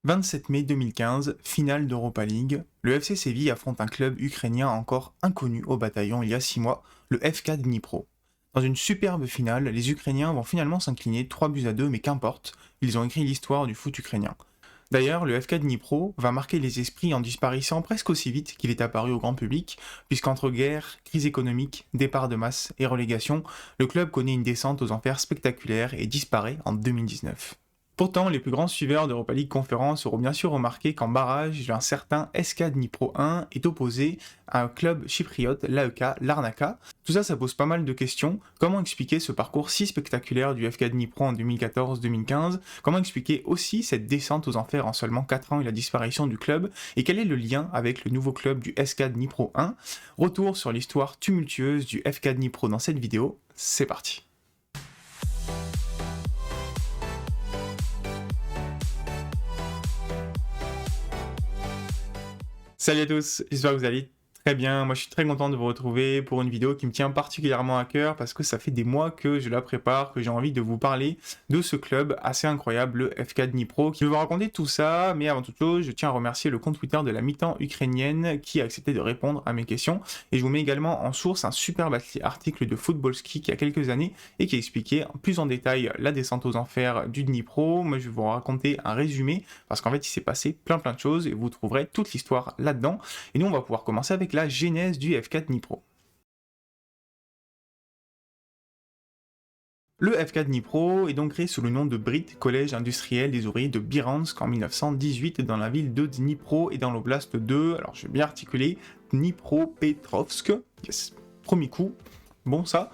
27 mai 2015, finale d'Europa League, le FC Séville affronte un club ukrainien encore inconnu au bataillon il y a 6 mois, le FK Dnipro. Dans une superbe finale, les Ukrainiens vont finalement s'incliner 3-2, mais qu'importe, ils ont écrit l'histoire du foot ukrainien. D'ailleurs, le FK Dnipro va marquer les esprits en disparaissant presque aussi vite qu'il est apparu au grand public, puisqu'entre guerre, crise économique, départ de masse et relégation, le club connaît une descente aux enfers spectaculaire et disparaît en 2019. Pourtant, les plus grands suiveurs d'Europa League Conférence auront bien sûr remarqué qu'en barrage, un certain SK Dnipro 1 est opposé à un club chypriote, l'AEK Larnaca. Tout ça, ça pose pas mal de questions. Comment expliquer ce parcours si spectaculaire du FK Dnipro en 2014-2015 ? Comment expliquer aussi cette descente aux enfers en seulement 4 ans et la disparition du club ? Et quel est le lien avec le nouveau club du SK Dnipro 1 ? Retour sur l'histoire tumultueuse du FK Dnipro dans cette vidéo, c'est parti. Salut à tous, j'espère que vous allez très bien. Moi je suis très content de vous retrouver pour une vidéo qui me tient particulièrement à cœur parce que ça fait des mois que je la prépare, que j'ai envie de vous parler de ce club assez incroyable, le FK Dnipro. Je vais vous raconter tout ça, mais avant toute chose, je tiens à remercier le compte Twitter de la mi-temps ukrainienne qui a accepté de répondre à mes questions. Et je vous mets également en source un superbe article de Footballski qui a quelques années et qui expliquait plus en détail la descente aux enfers du Dnipro. Moi je vais vous raconter un résumé parce qu'en fait il s'est passé plein de choses et vous trouverez toute l'histoire là-dedans. Et nous on va pouvoir commencer avec la genèse du FK Dnipro. Le FK Dnipro est donc créé sous le nom de Brit, collège industriel des ouvriers de Biransk en 1918 dans la ville de Dnipro et dans l'oblast de, alors je vais bien articuler, Dnipropetrovsk, yes, premier coup, bon ça.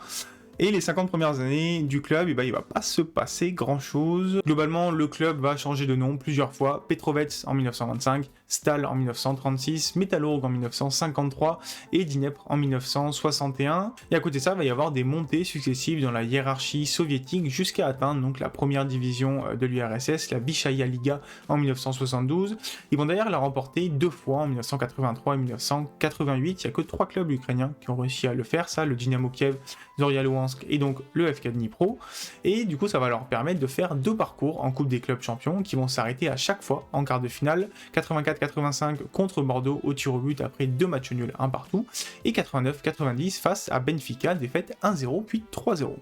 Et les 50 premières années du club, il va pas se passer grand chose. Globalement, le club va changer de nom plusieurs fois. Petrovets en 1925, Stal en 1936, Metallurg en 1953 et Dnepr en 1961. Et à côté de ça, il va y avoir des montées successives dans la hiérarchie soviétique jusqu'à atteindre donc la première division de l'URSS, la Vysshaya Liga en 1972. Ils vont d'ailleurs la remporter 2 fois en 1983 et 1988. Il n'y a que 3 clubs ukrainiens qui ont réussi à le faire, ça, le Dynamo Kiev, Zorya Luhansk et donc le FK Dnipro, et du coup ça va leur permettre de faire 2 parcours en Coupe des clubs champions qui vont s'arrêter à chaque fois en quart de finale, 84-85 contre Bordeaux au tir au but après 2 matchs nuls, 1 partout, et 89-90 face à Benfica, défaite 1-0 puis 3-0.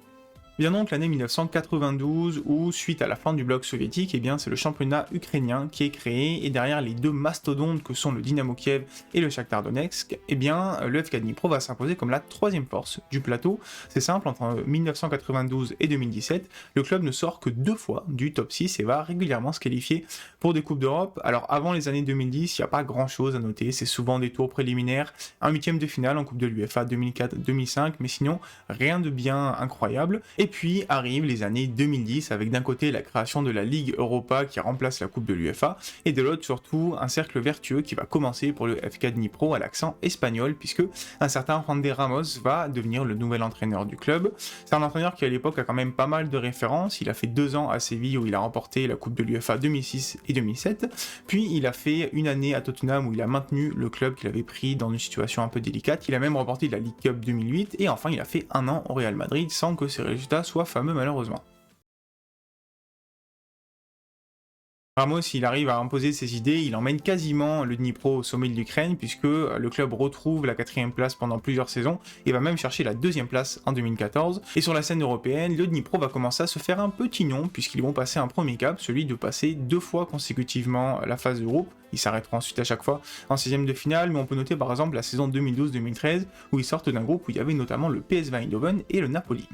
Bien donc l'année 1992 où, suite à la fin du bloc soviétique, c'est le championnat ukrainien qui est créé et derrière les 2 mastodontes que sont le Dynamo Kiev et le Shakhtar Donetsk, le FK Dnipro va s'imposer comme la 3e force du plateau. C'est simple, entre 1992 et 2017, le club ne sort que 2 fois du top 6 et va régulièrement se qualifier pour des Coupes d'Europe. Alors avant les années 2010, il n'y a pas grand chose à noter, c'est souvent des tours préliminaires, un 8ème de finale en Coupe de l'UEFA 2004-2005, mais sinon rien de bien incroyable. Et puis arrivent les années 2010 avec d'un côté la création de la Ligue Europa qui remplace la Coupe de l'UEFA et de l'autre surtout un cercle vertueux qui va commencer pour le FK Dnipro à l'accent espagnol puisque un certain Juan de Ramos va devenir le nouvel entraîneur du club. C'est un entraîneur qui à l'époque a quand même pas mal de références, il a fait 2 ans à Séville où il a remporté la Coupe de l'UEFA 2006 et 2007, puis il a fait une année à Tottenham où il a maintenu le club qu'il avait pris dans une situation un peu délicate, il a même remporté la League Cup 2008 et enfin il a fait 1 an au Real Madrid sans que ses résultats soit fameux malheureusement. Ramos, il arrive à imposer ses idées, il emmène quasiment le Dnipro au sommet de l'Ukraine puisque le club retrouve la 4ème place pendant plusieurs saisons et va même chercher la 2ème place en 2014. Et sur la scène européenne, le Dnipro va commencer à se faire un petit nom puisqu'ils vont passer un premier cap, celui de passer 2 fois consécutivement la phase de groupe. Ils s'arrêteront ensuite à chaque fois en 6ème de finale, mais on peut noter par exemple la saison 2012-2013 où ils sortent d'un groupe où il y avait notamment le PSV Eindhoven et le Napoli.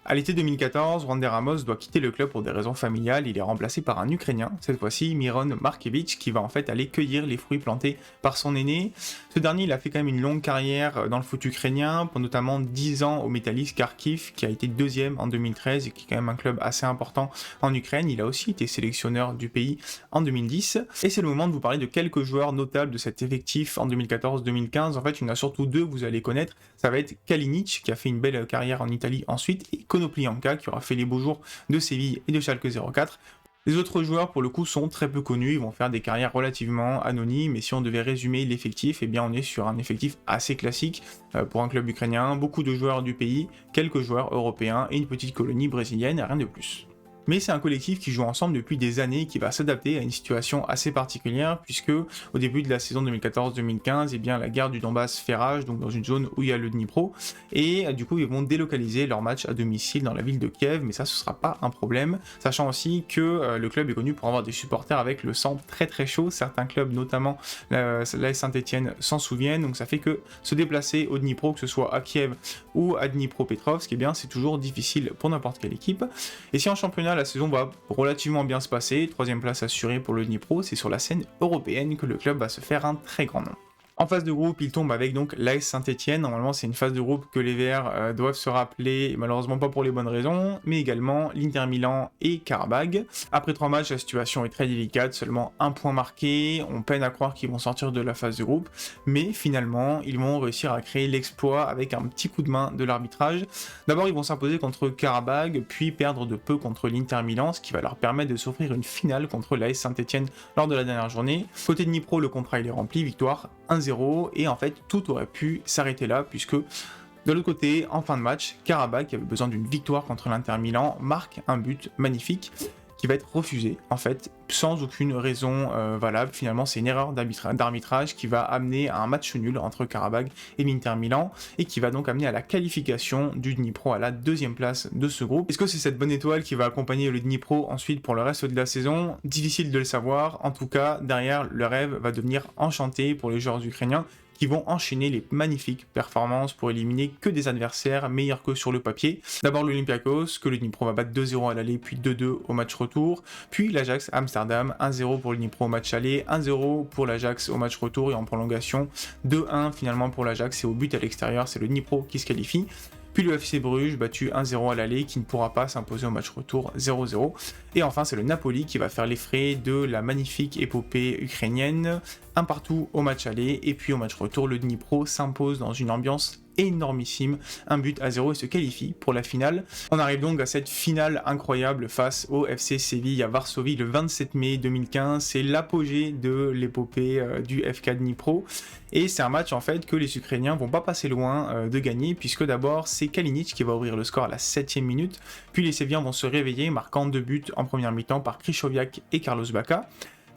À l'été 2014, Juan de Ramos doit quitter le club pour des raisons familiales, il est remplacé par un Ukrainien, cette fois-ci Miron Markevich, qui va en fait aller cueillir les fruits plantés par son aîné. Ce dernier, il a fait quand même une longue carrière dans le foot ukrainien, pour notamment 10 ans au Metalist Kharkiv, qui a été 2ème en 2013 et qui est quand même un club assez important en Ukraine. Il a aussi été sélectionneur du pays en 2010. Et c'est le moment de vous parler de quelques joueurs notables de cet effectif en 2014-2015. En fait, il y en a surtout 2 que vous allez connaître. Ça va être Kalinic, qui a fait une belle carrière en Italie ensuite, et Konoplyanka qui aura fait les beaux jours de Séville et de Schalke 04. Les autres joueurs pour le coup sont très peu connus, ils vont faire des carrières relativement anonymes et si on devait résumer l'effectif, on est sur un effectif assez classique pour un club ukrainien, beaucoup de joueurs du pays, quelques joueurs européens et une petite colonie brésilienne, rien de plus. Mais c'est un collectif qui joue ensemble depuis des années et qui va s'adapter à une situation assez particulière, puisque au début de la saison 2014-2015, eh bien, la guerre du Donbass fait rage, donc dans une zone où il y a le Dnipro, et du coup ils vont délocaliser leur match à domicile dans la ville de Kiev, mais ça ce sera pas un problème, sachant aussi que le club est connu pour avoir des supporters avec le sang très très chaud. Certains clubs, notamment l'AS Saint-Etienne, s'en souviennent, donc ça fait que se déplacer au Dnipro, que ce soit à Kiev ou à Dnipropetrovsk, eh bien c'est toujours difficile pour n'importe quelle équipe. Et si en championnat la saison va relativement bien se passer, 3ème place assurée pour le Dnipro, c'est sur la scène européenne que le club va se faire un très grand nom. En phase de groupe, il tombe avec donc l'AS Saint-Etienne. Normalement, c'est une phase de groupe que les Verts doivent se rappeler, malheureusement pas pour les bonnes raisons, mais également l'Inter Milan et Karabag. Après 3 matchs, la situation est très délicate, seulement 1 point marqué, on peine à croire qu'ils vont sortir de la phase de groupe, mais finalement, ils vont réussir à créer l'exploit avec un petit coup de main de l'arbitrage. D'abord, ils vont s'imposer contre Karabag, puis perdre de peu contre l'Inter Milan, ce qui va leur permettre de s'offrir une finale contre l'AS Saint-Etienne lors de la dernière journée. Côté de Dnipro, le contrat il est rempli, victoire 1-0, et en fait tout aurait pu s'arrêter là, puisque de l'autre côté, en fin de match, Karabag, qui avait besoin d'une victoire contre l'Inter Milan, marque un but magnifique qui va être refusé, en fait, sans aucune raison valable. Finalement, c'est une erreur d'arbitrage qui va amener à un match nul entre Karabag et l'Inter Milan, et qui va donc amener à la qualification du Dnipro à la 2ème place de ce groupe. Est-ce que c'est cette bonne étoile qui va accompagner le Dnipro ensuite pour le reste de la saison? Difficile de le savoir. En tout cas, derrière, le rêve va devenir enchanté pour les joueurs ukrainiens, qui vont enchaîner les magnifiques performances pour éliminer que des adversaires meilleurs que sur le papier. D'abord l'Olympiakos, que le Dnipro va battre 2-0 à l'aller, puis 2-2 au match retour, puis l'Ajax Amsterdam, 1-0 pour le Dnipro au match aller, 1-0 pour l'Ajax au match retour, et en prolongation, 2-1 finalement pour l'Ajax, et au but à l'extérieur, c'est le Dnipro qui se qualifie. Puis le FC Bruges, battu 1-0 à l'aller, qui ne pourra pas s'imposer au match retour 0-0. Et enfin, c'est le Napoli qui va faire les frais de la magnifique épopée ukrainienne, un partout au match aller, et puis au match retour, le Dnipro s'impose dans une ambiance énormissime, 1-0 et se qualifie pour la finale. On arrive donc à cette finale incroyable face au FC Séville à Varsovie le 27 mai 2015. C'est l'apogée de l'épopée du FK Dnipro, et c'est un match en fait que les Ukrainiens vont pas passer loin de gagner, puisque d'abord c'est Kalinic qui va ouvrir le score à la 7ème minute, puis les Sévillans vont se réveiller, marquant 2 buts en première mi-temps par Krychowiak et Carlos Bacca.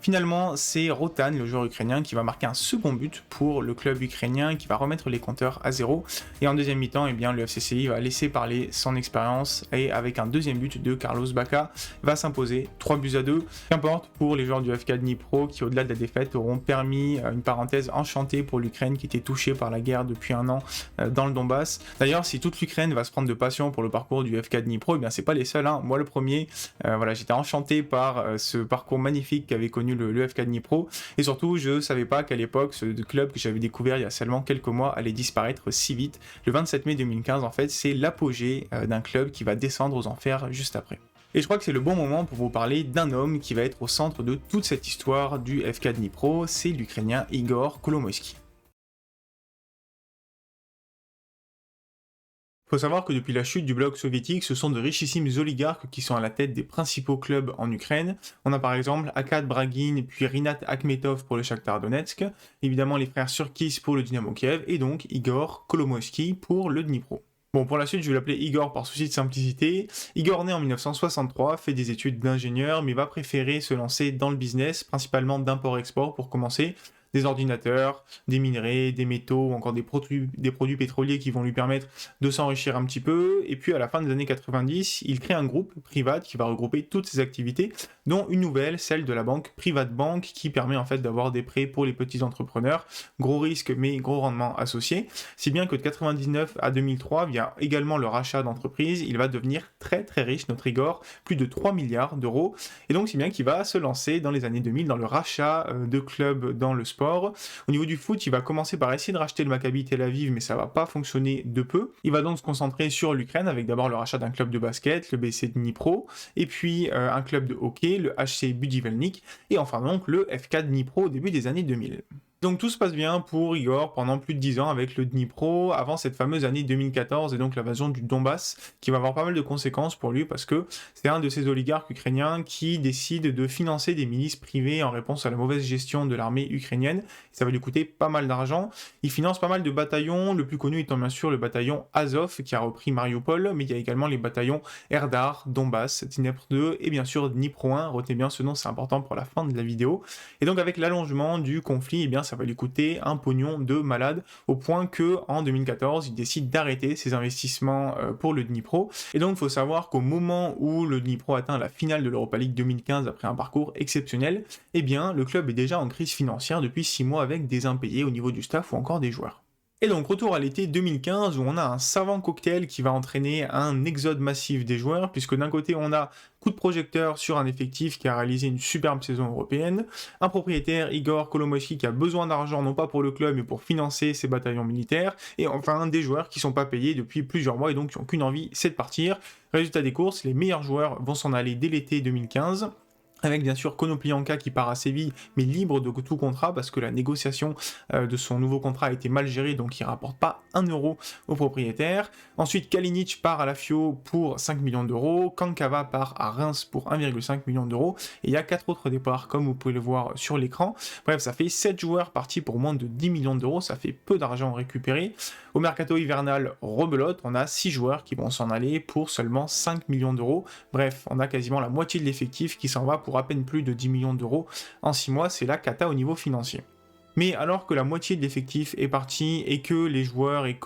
Finalement, c'est Rotan, le joueur ukrainien, qui va marquer un second but pour le club ukrainien, qui va remettre les compteurs à 0. Et en deuxième mi-temps, eh bien, le FCCI va laisser parler son expérience, et avec un deuxième but de Carlos Bacca, va s'imposer 3-2. Qu'importe pour les joueurs du FK Dnipro, qui au-delà de la défaite auront permis une parenthèse enchantée pour l'Ukraine, qui était touchée par la guerre depuis un an dans le Donbass. D'ailleurs, si toute l'Ukraine va se prendre de passion pour le parcours du FK Dnipro, eh bien c'est pas les seuls, hein. Moi le premier, j'étais enchanté par ce parcours magnifique qu'avait connu le FK Dnipro, et surtout je savais pas qu'à l'époque ce club que j'avais découvert il y a seulement quelques mois allait disparaître si vite. Le 27 mai 2015 en fait, c'est l'apogée d'un club qui va descendre aux enfers juste après. Et je crois que c'est le bon moment pour vous parler d'un homme qui va être au centre de toute cette histoire du FK Dnipro, c'est l'Ukrainien Igor Kolomoïski. Il faut savoir que depuis la chute du bloc soviétique, ce sont de richissimes oligarques qui sont à la tête des principaux clubs en Ukraine. On a par exemple Akad Bragin, puis Rinat Akhmetov pour le Shakhtar Donetsk, évidemment les frères Surkis pour le Dynamo Kiev, et donc Igor Kolomoïski pour le Dnipro. Bon, pour la suite, je vais l'appeler Igor par souci de simplicité. Igor, né en 1963, fait des études d'ingénieur, mais va préférer se lancer dans le business, principalement d'import-export pour commencer. Des ordinateurs, des minerais, des métaux, ou encore des produits pétroliers qui vont lui permettre de s'enrichir un petit peu. Et puis à la fin des années 90, il crée un groupe Privat qui va regrouper toutes ses activités, dont une nouvelle, celle de la banque Privat Bank, qui permet en fait d'avoir des prêts pour les petits entrepreneurs, gros risques mais gros rendements associés. Si bien que de 99 à 2003, via également le rachat d'entreprises, il va devenir très très riche, notre Igor, plus de 3 milliards d'euros. Et donc si bien qu'il va se lancer dans les années 2000 dans le rachat de clubs dans le sport. Au niveau du foot, il va commencer par essayer de racheter le Maccabi Tel Aviv, mais ça va pas fonctionner de peu. Il va donc se concentrer sur l'Ukraine, avec d'abord le rachat d'un club de basket, le BC Dnipro, et puis un club de hockey, le HC Budivelnyk, et enfin donc le FK Dnipro au début des années 2000. Donc tout se passe bien pour Igor pendant plus de 10 ans avec le Dnipro, avant cette fameuse année 2014 et donc l'invasion du Donbass, qui va avoir pas mal de conséquences pour lui parce que c'est un de ces oligarques ukrainiens qui décide de financer des milices privées en réponse à la mauvaise gestion de l'armée ukrainienne. Ça va lui coûter pas mal d'argent. Il finance pas mal de bataillons, le plus connu étant bien sûr le bataillon Azov qui a repris Mariupol, mais il y a également les bataillons Erdar, Donbass, Dnipro 2 et bien sûr Dnipro 1. Retenez bien ce nom, c'est important pour la fin de la vidéo. Et donc avec l'allongement du conflit, eh bien ça va lui coûter un pognon de malade, au point que en 2014, il décide d'arrêter ses investissements pour le Dnipro. Et donc il faut savoir qu'au moment où le Dnipro atteint la finale de l'Europa League 2015 après un parcours exceptionnel, eh bien le club est déjà en crise financière depuis 6 mois avec des impayés au niveau du staff ou encore des joueurs. Et donc retour à l'été 2015 où on a un savant cocktail qui va entraîner un exode massif des joueurs, puisque d'un côté on a coup de projecteur sur un effectif qui a réalisé une superbe saison européenne, un propriétaire Igor Kolomoïski qui a besoin d'argent non pas pour le club mais pour financer ses bataillons militaires, et enfin des joueurs qui sont pas payés depuis plusieurs mois et donc qui n'ont qu'une envie, c'est de partir. Résultat des courses, les meilleurs joueurs vont s'en aller dès l'été 2015. Avec bien sûr Konoplyanka qui part à Séville, mais libre de tout contrat parce que la négociation de son nouveau contrat a été mal gérée, donc il ne rapporte pas 1 euro au propriétaire. Ensuite, Kalinic part à la FIO pour 5 millions d'euros, Kankava part à Reims pour 1,5 million d'euros, et il y a 4 autres départs comme vous pouvez le voir sur l'écran. Bref, ça fait 7 joueurs partis pour moins de 10 millions d'euros, ça fait peu d'argent récupéré. Au mercato hivernal, rebelote, on a 6 joueurs qui vont s'en aller pour seulement 5 millions d'euros. Bref, on a quasiment la moitié de l'effectif qui s'en va pour à peine plus de 10 millions d'euros en 6 mois, c'est la cata au niveau financier. Mais alors que la moitié de l'effectif est parti et que les joueurs et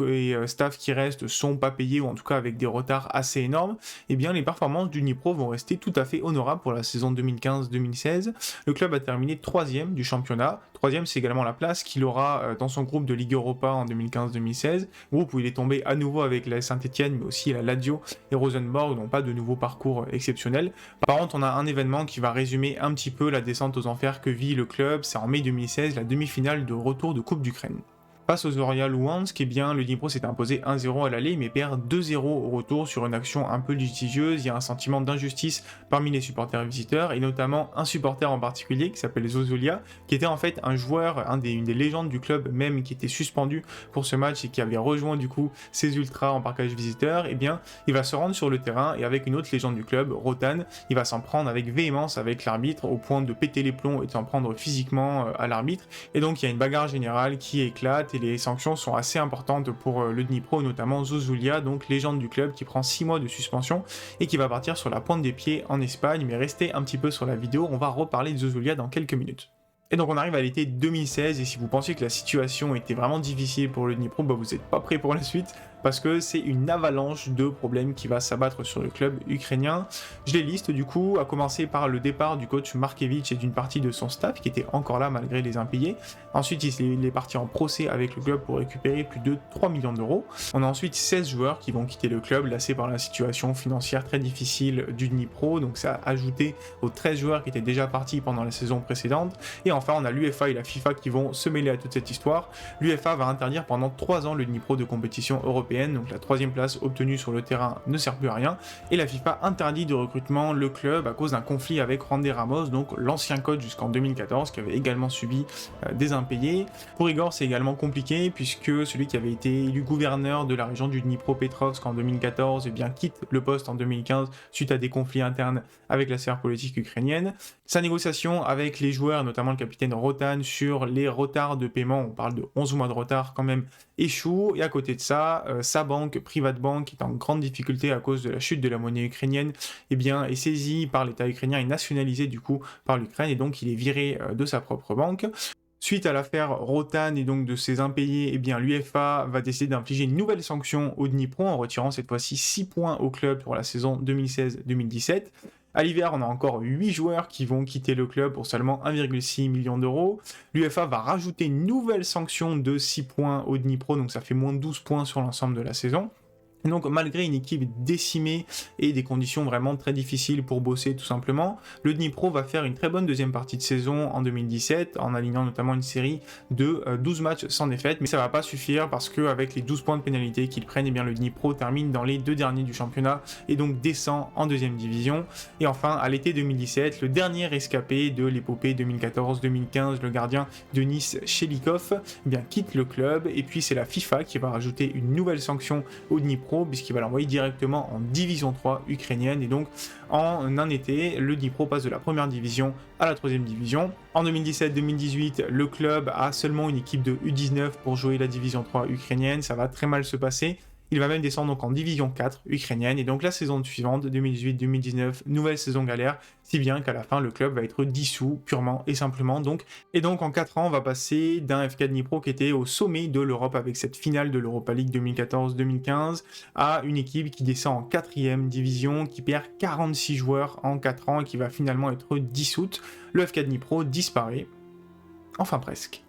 staff qui restent sont pas payés ou en tout cas avec des retards assez énormes, eh bien les performances du Dnipro vont rester tout à fait honorables pour la saison 2015-2016. Le club a terminé 3e du championnat. 3e, c'est également la place qu'il aura dans son groupe de Ligue Europa en 2015-2016, groupe où il est tombé à nouveau avec la Saint-Etienne, mais aussi la Lazio et Rosenborg n'ont pas de nouveau parcours exceptionnel. Par contre, on a un événement qui va résumer un petit peu la descente aux enfers que vit le club, c'est en mai 2016, la demi-finale de retour de Coupe d'Ukraine. Face aux Zorya Luhansk, eh bien, le Dnipro s'est imposé 1-0 à l'aller, mais perd 2-0 au retour sur une action un peu litigieuse. Il y a un sentiment d'injustice parmi les supporters visiteurs, et notamment un supporter en particulier qui s'appelle Zozulia, qui était en fait un joueur, une des légendes du club même, qui était suspendu pour ce match et qui avait rejoint du coup ses ultras en parkage visiteur. Eh bien, il va se rendre sur le terrain et avec une autre légende du club, Rotan, il va s'en prendre avec véhémence avec l'arbitre au point de péter les plombs et de s'en prendre physiquement à l'arbitre. Et donc il y a une bagarre générale qui éclate. Les sanctions sont assez importantes pour le Dnipro, notamment Zozulia, donc légende du club, qui prend 6 mois de suspension et qui va partir sur la pointe des pieds en Espagne. Mais restez un petit peu sur la vidéo, on va reparler de Zozulia dans quelques minutes. Et donc on arrive à l'été 2016, et si vous pensiez que la situation était vraiment difficile pour le Dnipro, bah vous n'êtes pas prêt pour la suite, parce que c'est une avalanche de problèmes qui va s'abattre sur le club ukrainien. Je les liste du coup, à commencer par le départ du coach Markevich et d'une partie de son staff, qui était encore là malgré les impayés. Ensuite, il est parti en procès avec le club pour récupérer plus de 3 millions d'euros. On a ensuite 16 joueurs qui vont quitter le club, lassés par la situation financière très difficile du Dnipro, donc ça a ajouté aux 13 joueurs qui étaient déjà partis pendant la saison précédente. Et enfin, on a l'UEFA et la FIFA qui vont se mêler à toute cette histoire. L'UEFA va interdire pendant 3 ans le Dnipro de compétition européenne, donc la 3e place obtenue sur le terrain ne sert plus à rien, et la FIFA interdit de recrutement le club à cause d'un conflit avec Randy Ramos, donc l'ancien coach jusqu'en 2014, qui avait également subi des impayés. Pour Igor, c'est également compliqué, puisque celui qui avait été élu gouverneur de la région du Dnipropetrovsk en 2014, eh bien, quitte le poste en 2015 suite à des conflits internes avec la sphère politique ukrainienne. Sa négociation avec les joueurs, notamment le capitaine Rotan, sur les retards de paiement, on parle de 11 mois de retard quand même, échoue. Et à côté de ça, sa banque, Privatbank, qui est en grande difficulté à cause de la chute de la monnaie ukrainienne, eh bien, est saisie par l'État ukrainien et nationalisé du coup par l'Ukraine, et donc il est viré de sa propre banque. Suite à l'affaire Rotan et donc de ses impayés, eh bien l'UEFA va décider d'infliger une nouvelle sanction au Dnipro en retirant cette fois-ci 6 points au club pour la saison 2016-2017. À l'hiver, on a encore 8 joueurs qui vont quitter le club pour seulement 1,6 million d'euros. L'UEFA va rajouter une nouvelle sanction de 6 points au Dnipro, donc ça fait moins 12 points sur l'ensemble de la saison. Et donc malgré une équipe décimée et des conditions vraiment très difficiles pour bosser tout simplement, le Dnipro va faire une très bonne deuxième partie de saison en 2017 en alignant notamment une série de 12 matchs sans défaite, mais ça va pas suffire parce qu'avec les 12 points de pénalité qu'ils prennent, eh bien le Dnipro termine dans les 2 derniers du championnat et donc descend en deuxième division. Et enfin à l'été 2017, le dernier rescapé de l'épopée 2014-2015, le gardien Denis Chelikov, eh bien quitte le club et puis c'est la FIFA qui va rajouter une nouvelle sanction au Dnipro puisqu'il va l'envoyer directement en division 3 ukrainienne et donc en un été, le Dnipro passe de la première division à la troisième division. En 2017-2018, le club a seulement une équipe de U19 pour jouer la division 3 ukrainienne, ça va très mal se passer. Il va même descendre donc en division 4 ukrainienne et donc la saison suivante, 2018-2019, nouvelle saison galère, si bien qu'à la fin le club va être dissous purement et simplement. Et donc en 4 ans, on va passer d'un FK Dnipro qui était au sommet de l'Europe avec cette finale de l'Europa League 2014-2015 à une équipe qui descend en 4e division, qui perd 46 joueurs en 4 ans et qui va finalement être dissoute. Le FK Dnipro disparaît, enfin presque.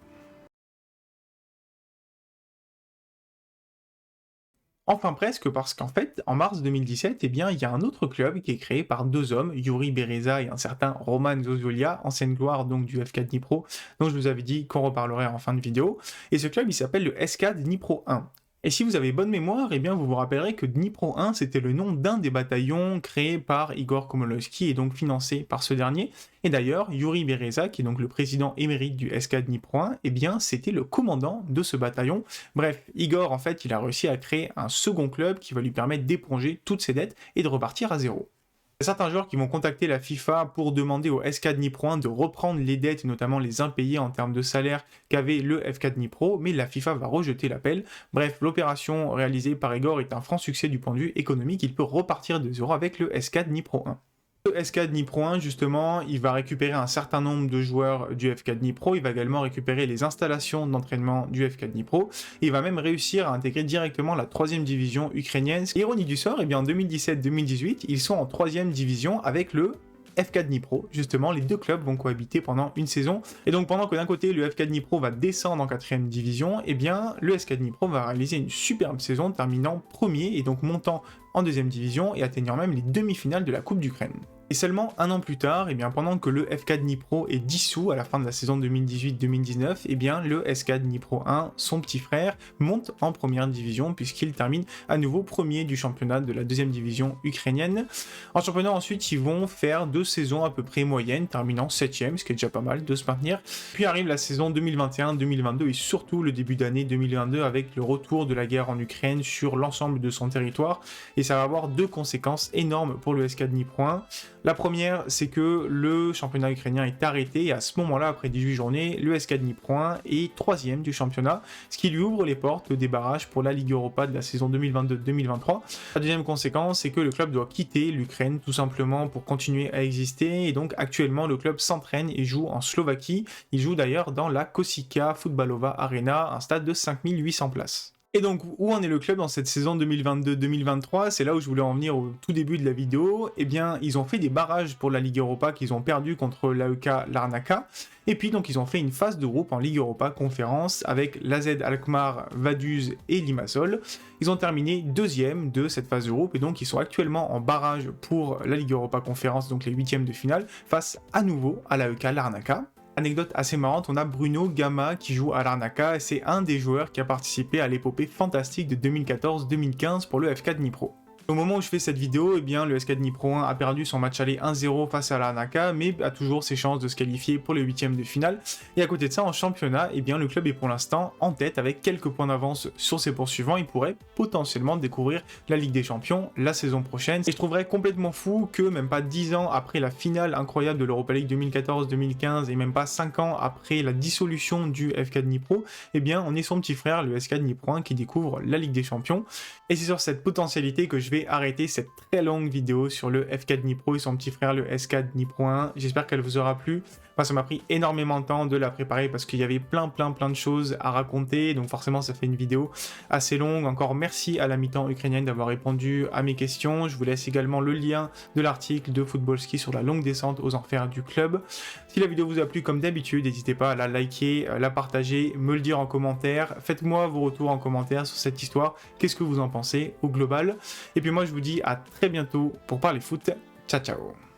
Enfin presque, parce qu'en fait, en mars 2017, eh bien, il y a un autre club qui est créé par deux hommes, Yuri Bereza et un certain Roman Zozolia, ancienne gloire donc du FK Dnipro, dont je vous avais dit qu'on reparlerait en fin de vidéo. Et ce club, il s'appelle le SK Dnipro 1. Et si vous avez bonne mémoire, eh bien vous vous rappellerez que Dnipro 1, c'était le nom d'un des bataillons créés par Igor Komolowski et donc financé par ce dernier. Et d'ailleurs, Yuri Bereza, qui est donc le président émérite du SK Dnipro 1, eh bien c'était le commandant de ce bataillon. Bref, Igor, en fait, il a réussi à créer un second club qui va lui permettre d'éponger toutes ses dettes et de repartir à zéro. Il y a certains joueurs qui vont contacter la FIFA pour demander au SK Dnipro 1 de reprendre les dettes et notamment les impayés en termes de salaire qu'avait le FK Dnipro, mais la FIFA va rejeter l'appel. Bref, l'opération réalisée par Igor est un franc succès du point de vue économique, il peut repartir de zéro avec le SK Dnipro 1. Le SK Dnipro 1, justement, il va récupérer un certain nombre de joueurs du FK Dnipro, il va également récupérer les installations d'entraînement du FK Dnipro, et il va même réussir à intégrer directement la 3e division ukrainienne. Ironie du sort, et bien en 2017-2018, ils sont en 3e division avec le FK Dnipro, justement, les deux clubs vont cohabiter pendant une saison, et donc pendant que d'un côté le FK Dnipro va descendre en 4e division, et bien le SK Dnipro va réaliser une superbe saison, terminant premier et donc montant en 2e division et atteignant même les demi-finales de la Coupe d'Ukraine. Et seulement un an plus tard, et bien pendant que le FK Dnipro est dissous à la fin de la saison 2018-2019, et bien le SK Dnipro 1, son petit frère, monte en première division puisqu'il termine à nouveau premier du championnat de la 2e division ukrainienne. En championnat ensuite, ils vont faire 2 saisons à peu près moyennes, terminant 7e, ce qui est déjà pas mal de se maintenir. Puis arrive la saison 2021-2022 et surtout le début d'année 2022 avec le retour de la guerre en Ukraine sur l'ensemble de son territoire, et ça va avoir 2 conséquences énormes pour le SK Dnipro 1. La première, c'est que le championnat ukrainien est arrêté et à ce moment-là, après 18 journées, le SK Dnipro 1 est 3e du championnat, ce qui lui ouvre les portes des barrages pour la Ligue Europa de la saison 2022-2023. La deuxième conséquence, c'est que le club doit quitter l'Ukraine tout simplement pour continuer à exister et donc actuellement le club s'entraîne et joue en Slovaquie. Il joue d'ailleurs dans la Kosika Futbalova Arena, un stade de 5800 places. Et donc, où en est le club dans cette saison 2022-2023 ? C'est là où je voulais en venir au tout début de la vidéo. Eh bien, ils ont fait des barrages pour la Ligue Europa qu'ils ont perdu contre l'AEK Larnaca. Et puis, donc, ils ont fait une phase de groupe en Ligue Europa conférence avec l'AZ Alkmaar, Vaduz et Limassol. Ils ont terminé 2e de cette phase de groupe et donc ils sont actuellement en barrage pour la Ligue Europa conférence, donc les 8e de finale, face à nouveau à l'AEK Larnaca. Anecdote assez marrante, on a Bruno Gama qui joue à Larnaca et c'est un des joueurs qui a participé à l'épopée fantastique de 2014-2015 pour le FK Dnipro. Au moment où je fais cette vidéo, eh bien, le SK Dnipro 1 a perdu son match aller 1-0 face à Larnaca, mais a toujours ses chances de se qualifier pour les 8e de finale. Et à côté de ça, en championnat, eh bien, le club est pour l'instant en tête avec quelques points d'avance sur ses poursuivants. Il pourrait potentiellement découvrir la Ligue des Champions la saison prochaine. Et je trouverais complètement fou que même pas 10 ans après la finale incroyable de l'Europa League 2014-2015 et même pas 5 ans après la dissolution du FK Dnipro, eh bien, on est son petit frère, le SK Dnipro 1, qui découvre la Ligue des Champions. Et c'est sur cette potentialité que je vais vais arrêter cette très longue vidéo sur le FK Dnipro et son petit frère, le SK Dnipro 1. J'espère qu'elle vous aura plu. Moi, ça m'a pris énormément de temps de la préparer parce qu'il y avait plein de choses à raconter. Donc forcément, ça fait une vidéo assez longue. Encore merci à la mi-temps ukrainienne d'avoir répondu à mes questions. Je vous laisse également le lien de l'article de Footballski sur la longue descente aux enfers du club. Si la vidéo vous a plu, comme d'habitude, n'hésitez pas à la liker, la partager, me le dire en commentaire. Faites-moi vos retours en commentaire sur cette histoire. Qu'est-ce que vous en pensez au global? Et puis moi, je vous dis à très bientôt pour parler foot. Ciao, ciao!